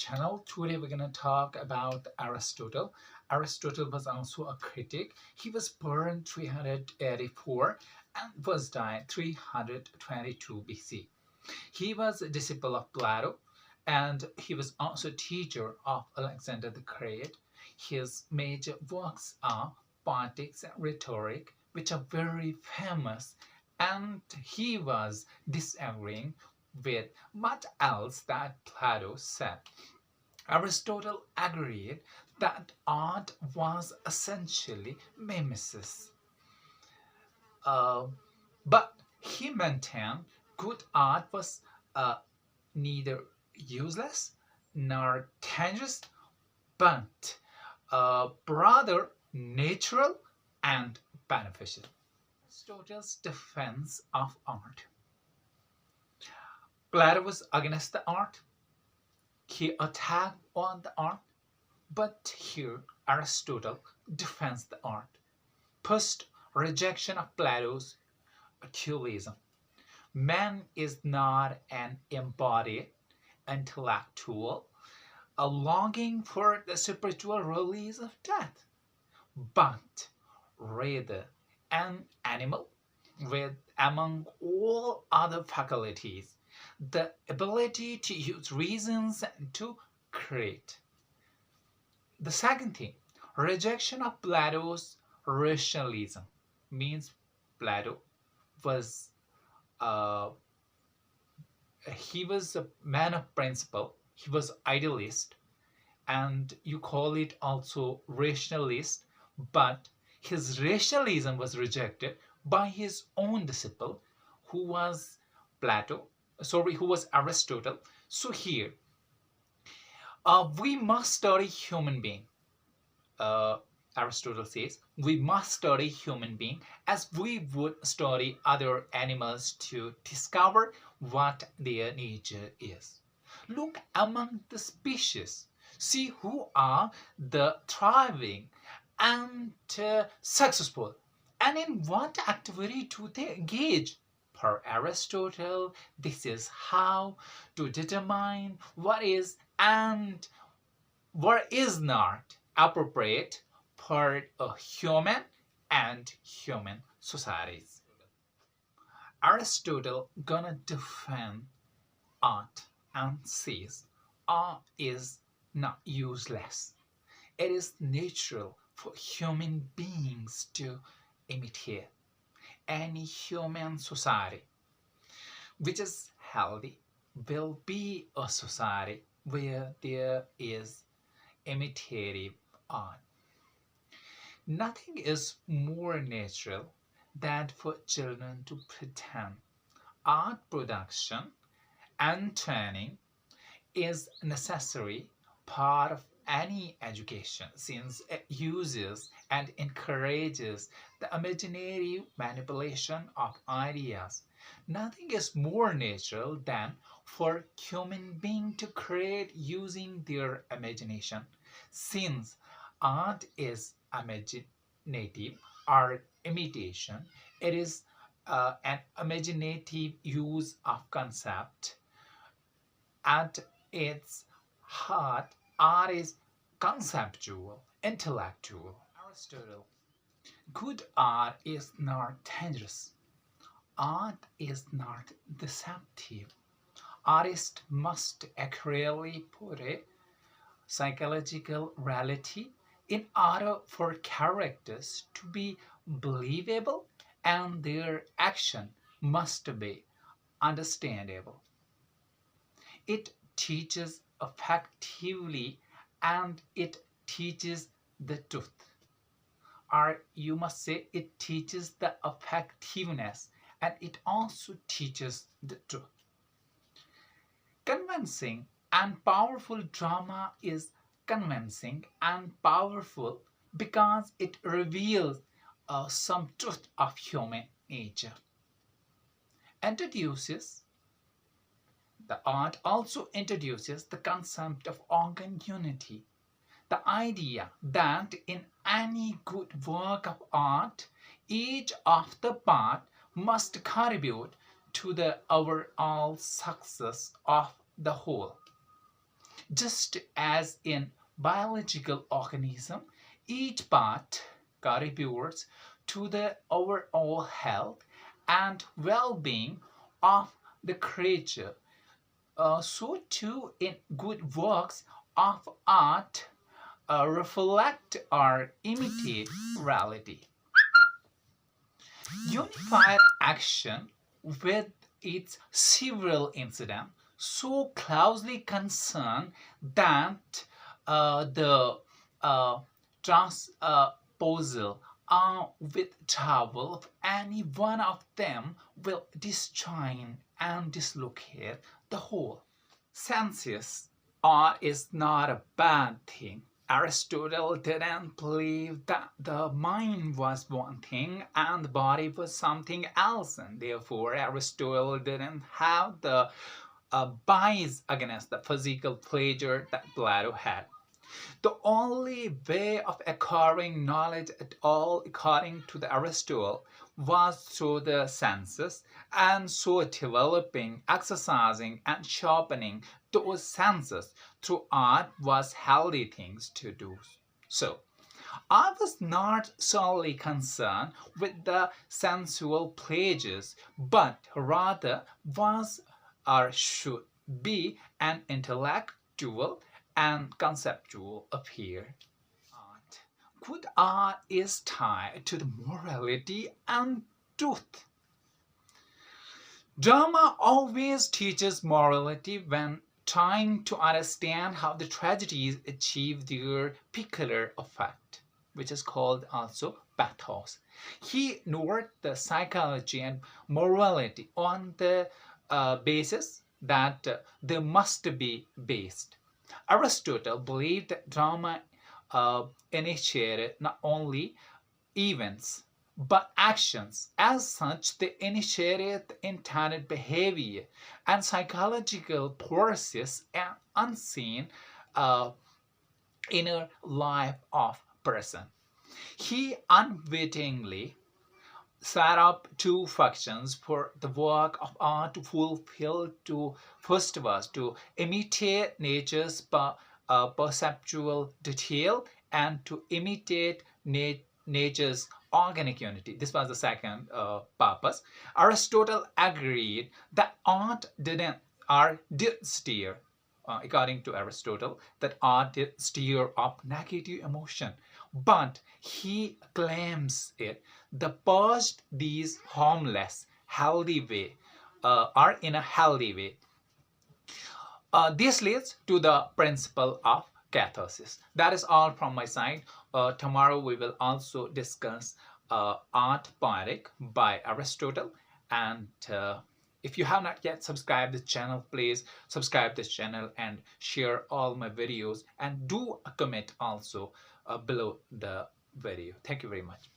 channel. Today we're going to talk about Aristotle. Aristotle was also a critic. He was born 384 and was died 322 BC. He was a disciple of Plato and he was also teacher of Alexander the Great. His major works are Politics and Rhetoric, which are very famous, and he was disagreeing with much else that Plato said. Aristotle agreed that art was essentially mimesis. But he maintained good art was neither useless nor dangerous, but rather natural and beneficial. Aristotle's defense of art. Plato was against the art. He attacked on the art. But here Aristotle defends the art. First, rejection of Plato's dualism. Man is not an embodied intellectual, a longing for the spiritual release of death, but rather an animal with, among all other faculties, the ability to use reasons and to create. The second thing, rejection of Plato's racialism, means Plato was he was a man of principle. He was idealist, and you call it also rationalist, but his racialism was rejected by his own disciple, who was who was Aristotle. So here, we must study human being. Aristotle says we must study human being as we would study other animals to discover what their nature is. Look among the species, see who are the thriving and successful, and in what activity do they engage. Per Aristotle, this is how to determine what is and what is not appropriate for a human and human societies. Aristotle gonna defend art and says art is not useless. It is natural for human beings to imitate. Any human society which is healthy will be a society where there is imitative art. Nothing is more natural than for children to pretend. Art production and training is a necessary part of any education since it uses and encourages the imaginative manipulation of ideas. Nothing is more natural than for human beings to create using their imagination, since art is imaginative or imitation. It is an imaginative use of concept. At its heart, art is conceptual, intellectual. Aristotle. Good art is not dangerous. Art is not deceptive. Artists must accurately portray psychological reality in order for characters to be believable, and their action must be understandable. It teaches effectively and it teaches the truth. Or you must say it teaches the effectiveness and it also teaches the truth. Convincing and powerful drama is convincing and powerful because it reveals some truth of human nature. Introduces The art also introduces the concept of organ unity, the idea that in any good work of art, each of the parts must contribute to the overall success of the whole. Just as in biological organism, each part contributes to the overall health and well-being of the creature, so too in good works of art reflect or imitate reality. Unified action with its several incidents so closely concerned that the transposal withdrawal of any one of them will disjoin and dislocate the whole. Sensuous art is not a bad thing. Aristotle didn't believe that the mind was one thing and the body was something else, and therefore Aristotle didn't have the bias against the physical pleasure that Plato had. The only way of acquiring knowledge at all, according to the Aristotle, was through the senses, and so developing, exercising, and sharpening those senses through art was healthy things to do. So, I was not solely concerned with the sensual pleasures, but rather was or should be an intellectual and conceptual affair. Art. Good art is tied to the morality and truth. Drama always teaches morality when trying to understand how the tragedies achieve their peculiar effect, which is called also pathos. He noted the psychology and morality on the basis that they must be based. Aristotle believed that drama initiated not only events but actions. As such, they initiated the intended behavior and psychological process and unseen inner life of person. He unwittingly set up two functions for the work of art to fulfill. To first was to imitate nature's perceptual detail and to imitate nature's organic unity. This was the second purpose. Aristotle agreed that art did steer, according to Aristotle, that art did steer up negative emotion, but he claims it the purged these harmless, healthy way, are in a healthy way. This leads to the principle of catharsis. That is all from my side. Tomorrow we will also discuss Art Poetic by Aristotle. And if you have not yet subscribed this channel, please subscribe this channel and share all my videos. And do a comment also below the video. Thank you very much.